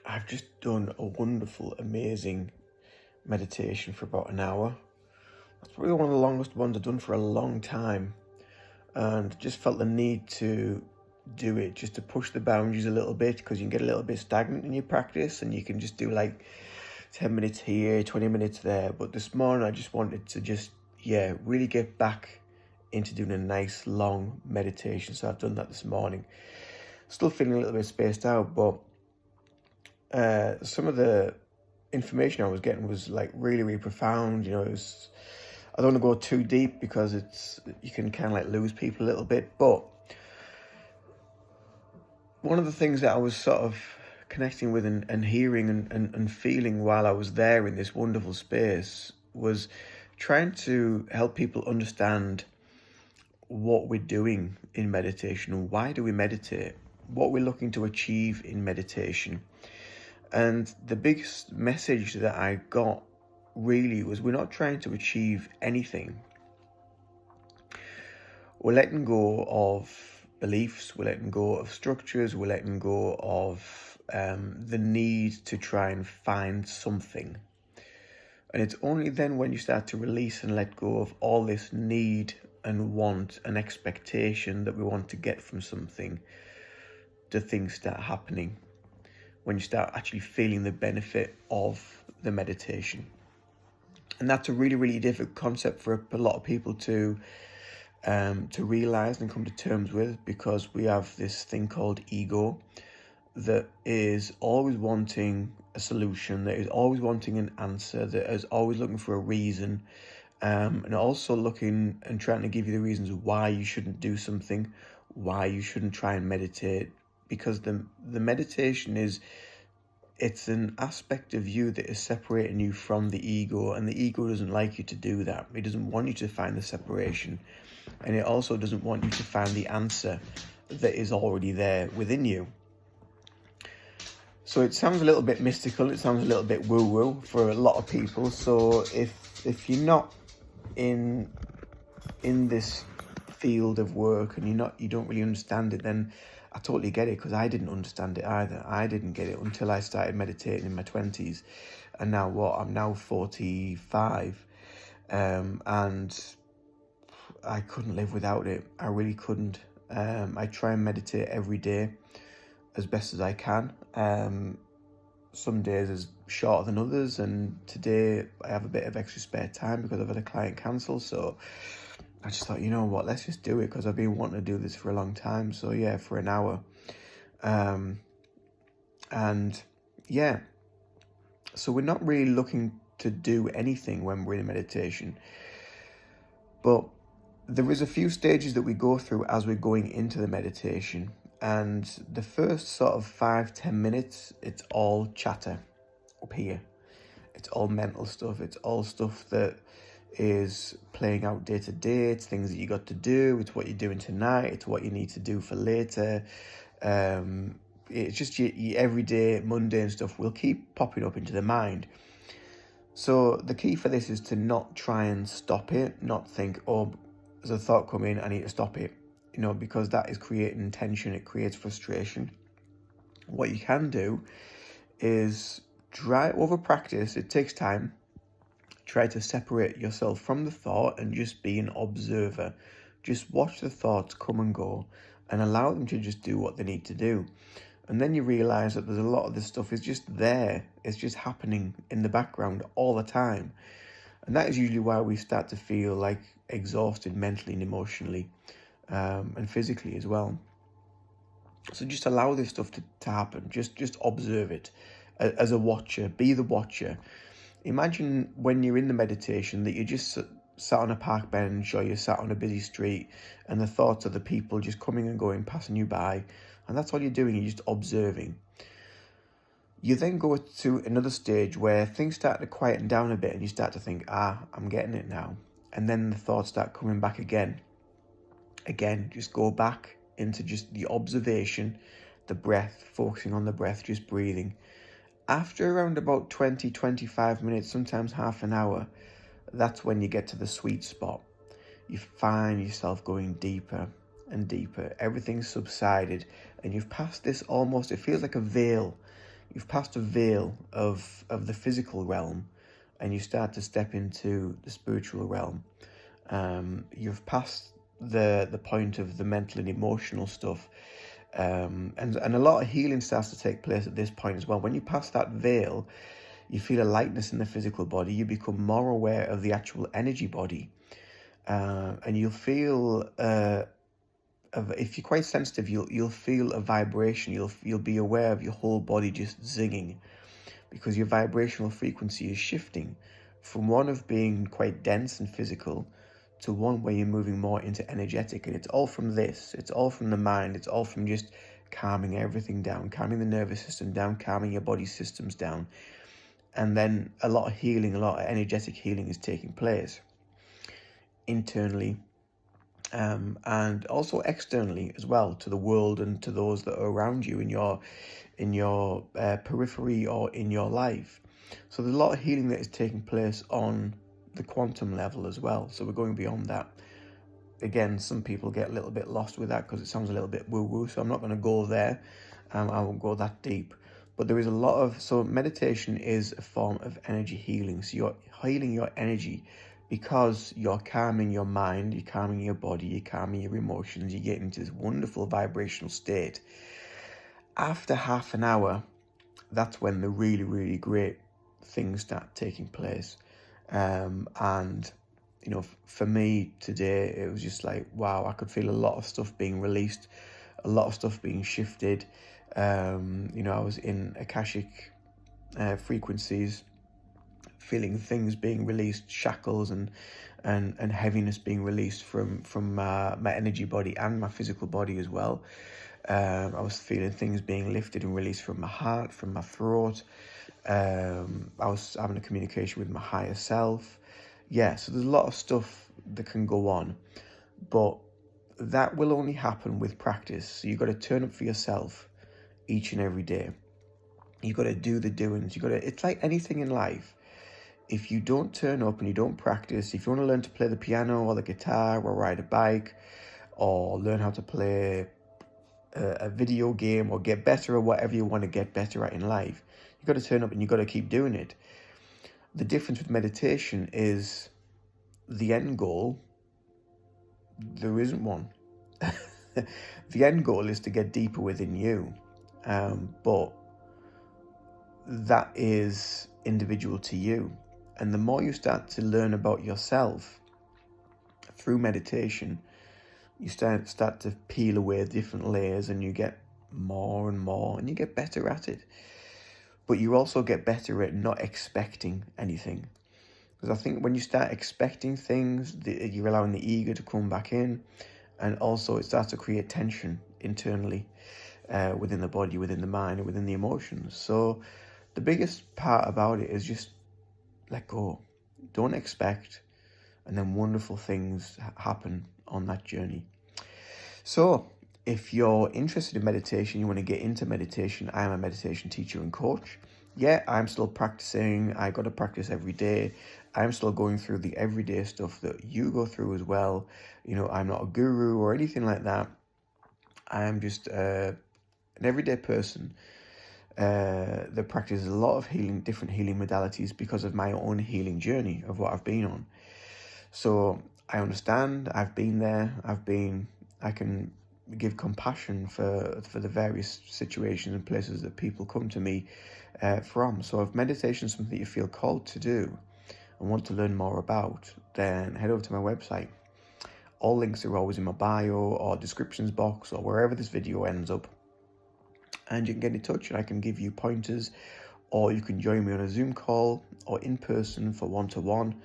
I've just done a wonderful, amazing meditation for about an hour. That's probably one of the longest ones I've done for a long time, and just felt the need to do it just to push the boundaries a little bit, because you can get a little bit stagnant in your practice and you can just do like 10 minutes here, 20 minutes there. But this morning I just wanted to really get back into doing a nice long meditation. So I've done that this morning. Still feeling a little bit spaced out, but some of the information I was getting was like really, really profound. I don't want to go too deep because you can kind of like lose people a little bit. But one of the things that I was sort of connecting with and hearing and feeling while I was there in this wonderful space was trying to help people understand what we're doing in meditation and why do we meditate, what we're looking to achieve in meditation. And the biggest message that I got really was we're not trying to achieve anything. We're letting go of beliefs, we're letting go of structures, we're letting go of the need to try and find something. And it's only then when you start to release and let go of all this need and want and expectation that we want to get from something, do things start happening. When you start actually feeling the benefit of the meditation. And that's a really, really difficult concept for a lot of people to realize and come to terms with, because we have this thing called ego that is always wanting a solution, that is always wanting an answer, that is always looking for a reason, and also looking and trying to give you the reasons why you shouldn't do something, why you shouldn't try and meditate. Because the meditation it's an aspect of you that is separating you from the ego, and the ego doesn't like you to do that. It doesn't want you to find the separation, and it also doesn't want you to find the answer that is already there within you. So it sounds a little bit mystical, it sounds a little bit woo-woo for a lot of people. So if you're not in this field of work and you don't really understand it, then I totally get it, because I didn't understand it either. I didn't get it until I started meditating in my 20s, and now I'm now 45, and I couldn't live without it. I really couldn't. I try and meditate every day as best as I can. Some days is shorter than others, and today I have a bit of extra spare time because I've had a client cancel, so I just thought, you know what, let's just do it, because I've been wanting to do this for a long time. So yeah, for an hour. So we're not really looking to do anything when we're in meditation. But there is a few stages that we go through as we're going into the meditation. And the first sort of 5-10 minutes, it's all chatter up here. It's all mental stuff. It's all stuff that is playing out day to day. It's things that you got to do. It's what you're doing tonight. It's what you need to do for later. It's just your everyday mundane stuff will keep popping up into the mind. So the key for this is to not try and stop it, not think, oh, there's a thought come in, I need to stop it, because that is creating tension, it creates frustration. What you can do is try over practice, it takes time, try to separate yourself from the thought and just be an observer. Just watch the thoughts come and go and allow them to just do what they need to do. And then you realize that there's a lot of this stuff is just there. It's just happening in the background all the time. And that is usually why we start to feel like exhausted mentally and emotionally, and physically as well. So just allow this stuff to happen. Just observe it as a watcher. Be the watcher. Imagine when you're in the meditation that you just sat on a park bench, or you're sat on a busy street, and the thoughts of the people just coming and going, passing you by, and that's all you're doing, you're just observing. You then go to another stage where things start to quieten down a bit, and you start to think, I'm getting it now. And then the thoughts start coming back again. Again, just go back into just the observation, the breath, focusing on the breath, just breathing. After around about 20-25 minutes, sometimes half an hour, that's when you get to the sweet spot. You find yourself going deeper and deeper. Everything's subsided, and you've passed this almost, it feels like a veil. you've passed a veil of the physical realm, and you start to step into the spiritual realm. You've passed the point of the mental and emotional stuff, and a lot of healing starts to take place at this point as well. When you pass that veil, you feel a lightness in the physical body. You become more aware of the actual energy body, and you'll feel if you're quite sensitive, you'll feel a vibration. You'll be aware of your whole body just zinging, because your vibrational frequency is shifting from one of being quite dense and physical to one where you're moving more into energetic. And it's all from this. It's all from the mind. It's all from just calming everything down, calming the nervous system down, calming your body systems down. And then a lot of healing, a lot of energetic healing is taking place internally, and also externally as well, to the world and to those that are around you in your periphery or in your life. So there's a lot of healing that is taking place on the quantum level as well. So we're going beyond that. Again, some people get a little bit lost with that because it sounds a little bit woo-woo, so I'm not going to go there. I won't go that deep. But there is a lot of... So meditation is a form of energy healing. So you're healing your energy because you're calming your mind, you're calming your body, you're calming your emotions, you get into this wonderful vibrational state. After half an hour, that's when the really, really great things start taking place. And, you know, for me today, it was just like, wow, I could feel a lot of stuff being released, a lot of stuff being shifted. You know, I was in Akashic frequencies, feeling things being released, shackles and heaviness being released from my energy body and my physical body as well. I was feeling things being lifted and released from my heart, from my throat. I was having a communication with my higher self. Yeah, so there's a lot of stuff that can go on, but that will only happen with practice. So you've got to turn up for yourself each and every day. You've got to do the doings. It's like anything in life. If you don't turn up and you don't practice, if you want to learn to play the piano or the guitar or ride a bike or learn how to play a video game or get better at whatever you want to get better at in life, you've got to turn up and you've got to keep doing it. The difference with meditation is the end goal, there isn't one. The end goal is to get deeper within you, but that is individual to you. And the more you start to learn about yourself through meditation, you start to peel away different layers, and you get more and more, and you get better at it. But you also get better at not expecting anything. Because I think when you start expecting things, you're allowing the ego to come back in, and also it starts to create tension internally within the body, within the mind, and within the emotions. So the biggest part about it is just let go. Don't expect, and then wonderful things happen on that journey. So if you're interested in meditation, you want to get into meditation, I am a meditation teacher and coach. Yeah, I'm still practicing. I got to practice every day. I'm still going through the everyday stuff that you go through as well. You know, I'm not a guru or anything like that. I am just an everyday person that practices a lot of different healing modalities because of my own healing journey of what I've been on. So I understand. I've been there. I can give compassion for the various situations and places that people come to me from. So if meditation is something you feel called to do and want to learn more about, then head over to my website. All links are always in my bio or descriptions box or wherever this video ends up. And you can get in touch and I can give you pointers, or you can join me on a Zoom call or in person for one-to-one,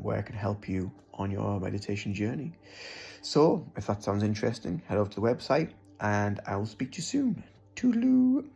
where I can help you on your meditation journey. So if that sounds interesting, head over to the website and I will speak to you soon. Toodaloo.